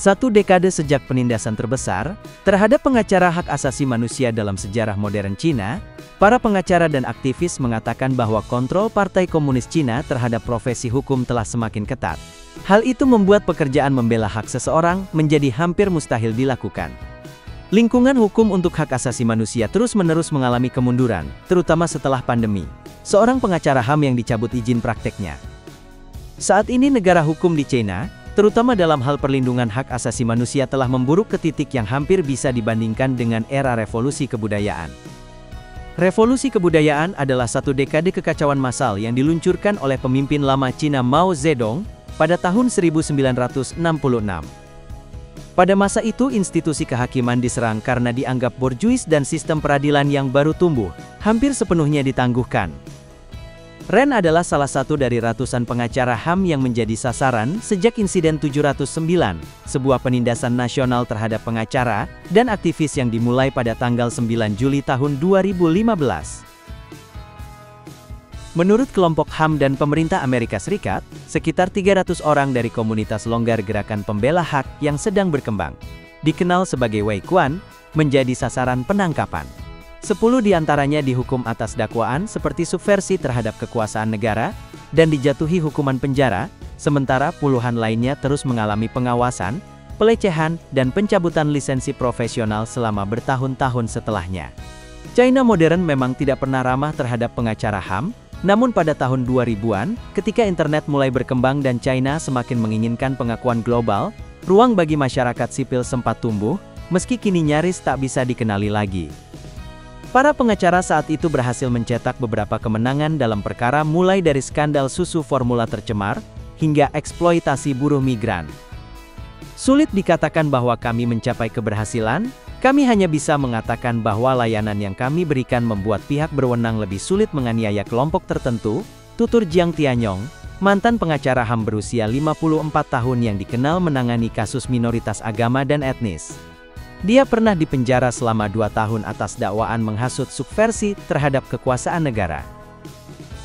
Satu dekade sejak penindasan terbesar terhadap pengacara hak asasi manusia dalam sejarah modern Cina, para pengacara dan aktivis mengatakan bahwa kontrol Partai Komunis Cina terhadap profesi hukum telah semakin ketat. Hal itu membuat pekerjaan membela hak seseorang menjadi hampir mustahil dilakukan. Lingkungan hukum untuk hak asasi manusia terus-menerus mengalami kemunduran, terutama setelah pandemi. Seorang pengacara HAM yang dicabut izin prakteknya. Saat ini negara hukum di China, terutama dalam hal perlindungan hak asasi manusia, telah memburuk ke titik yang hampir bisa dibandingkan dengan era revolusi kebudayaan. Revolusi kebudayaan adalah satu dekade kekacauan massal yang diluncurkan oleh pemimpin lama Cina Mao Zedong pada tahun 1946. Pada masa itu institusi kehakiman diserang karena dianggap borjuis dan sistem peradilan yang baru tumbuh, hampir sepenuhnya ditangguhkan. Ren adalah salah satu dari ratusan pengacara HAM yang menjadi sasaran sejak insiden 709, sebuah penindasan nasional terhadap pengacara dan aktivis yang dimulai pada tanggal 9 Juli tahun 2015. Menurut kelompok HAM dan pemerintah Amerika Serikat, sekitar 300 orang dari komunitas longgar gerakan pembela hak yang sedang berkembang, dikenal sebagai Wei Quan, menjadi sasaran penangkapan. 10 diantaranya dihukum atas dakwaan seperti subversi terhadap kekuasaan negara, dan dijatuhi hukuman penjara, sementara puluhan lainnya terus mengalami pengawasan, pelecehan, dan pencabutan lisensi profesional selama bertahun-tahun setelahnya. China modern memang tidak pernah ramah terhadap pengacara HAM, namun pada tahun 2000-an, ketika internet mulai berkembang dan China semakin menginginkan pengakuan global, ruang bagi masyarakat sipil sempat tumbuh, meski kini nyaris tak bisa dikenali lagi. Para pengacara saat itu berhasil mencetak beberapa kemenangan dalam perkara mulai dari skandal susu formula tercemar, hingga eksploitasi buruh migran. Sulit dikatakan bahwa kami mencapai keberhasilan, kami hanya bisa mengatakan bahwa layanan yang kami berikan membuat pihak berwenang lebih sulit menganiaya kelompok tertentu, tutur Jiang Tianyong, mantan pengacara HAM berusia 54 tahun yang dikenal menangani kasus minoritas agama dan etnis. Dia pernah dipenjara selama 2 tahun atas dakwaan menghasut subversi terhadap kekuasaan negara.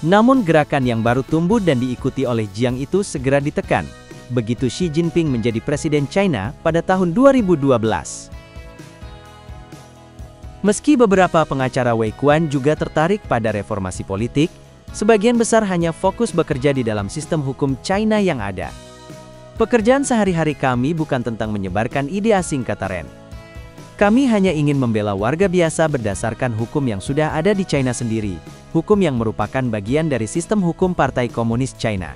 Namun gerakan yang baru tumbuh dan diikuti oleh Jiang itu segera ditekan, begitu Xi Jinping menjadi presiden China pada tahun 2012. Meski beberapa pengacara Wei Quan juga tertarik pada reformasi politik, sebagian besar hanya fokus bekerja di dalam sistem hukum China yang ada. Pekerjaan sehari-hari kami bukan tentang menyebarkan ide asing, kata Ren. Kami hanya ingin membela warga biasa berdasarkan hukum yang sudah ada di China sendiri, hukum yang merupakan bagian dari sistem hukum Partai Komunis China.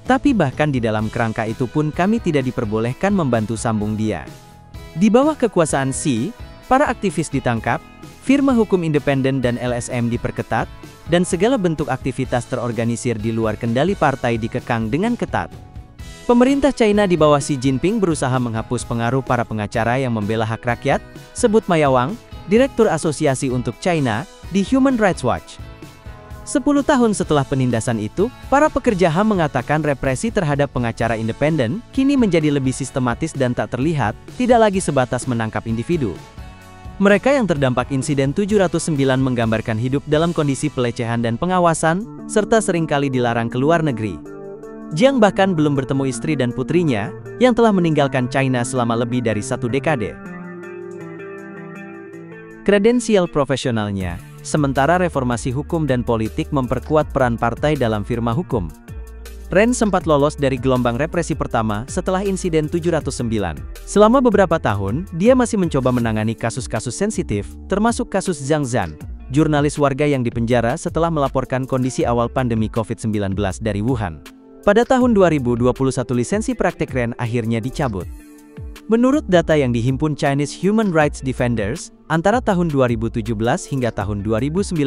Tapi bahkan di dalam kerangka itu pun kami tidak diperbolehkan membantu, sambung dia. Di bawah kekuasaan Xi, para aktivis ditangkap, firma hukum independen dan LSM diperketat, dan segala bentuk aktivitas terorganisir di luar kendali partai dikekang dengan ketat. Pemerintah China di bawah Xi Jinping berusaha menghapus pengaruh para pengacara yang membela hak rakyat, sebut Maya Wang, Direktur Asosiasi untuk China, di Human Rights Watch. 10 tahun setelah penindasan itu, para pekerja HAM mengatakan represi terhadap pengacara independen kini menjadi lebih sistematis dan tak terlihat, tidak lagi sebatas menangkap individu. Mereka yang terdampak insiden 709 menggambarkan hidup dalam kondisi pelecehan dan pengawasan, serta seringkali dilarang keluar negeri. Jiang bahkan belum bertemu istri dan putrinya, yang telah meninggalkan China selama lebih dari 1 dekade. Kredensial profesionalnya, sementara reformasi hukum dan politik memperkuat peran partai dalam firma hukum. Ren sempat lolos dari gelombang represi pertama setelah insiden 709. Selama beberapa tahun, dia masih mencoba menangani kasus-kasus sensitif, termasuk kasus Zhang Zhan, jurnalis warga yang dipenjara setelah melaporkan kondisi awal pandemi COVID-19 dari Wuhan. Pada tahun 2021 lisensi praktek Ren akhirnya dicabut. Menurut data yang dihimpun Chinese Human Rights Defenders, antara tahun 2017 hingga tahun 2019,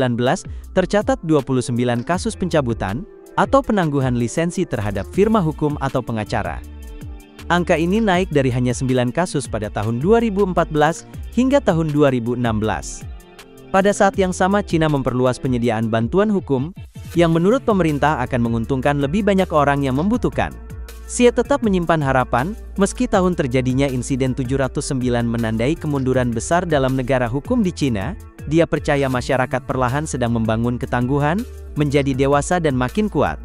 tercatat 29 kasus pencabutan atau penangguhan lisensi terhadap firma hukum atau pengacara. Angka ini naik dari hanya 9 kasus pada tahun 2014 hingga tahun 2016. Pada saat yang sama China memperluas penyediaan bantuan hukum, yang menurut pemerintah akan menguntungkan lebih banyak orang yang membutuhkan. Xi tetap menyimpan harapan, meski tahun terjadinya insiden 709 menandai kemunduran besar dalam negara hukum di China, dia percaya masyarakat perlahan sedang membangun ketangguhan, menjadi dewasa dan makin kuat.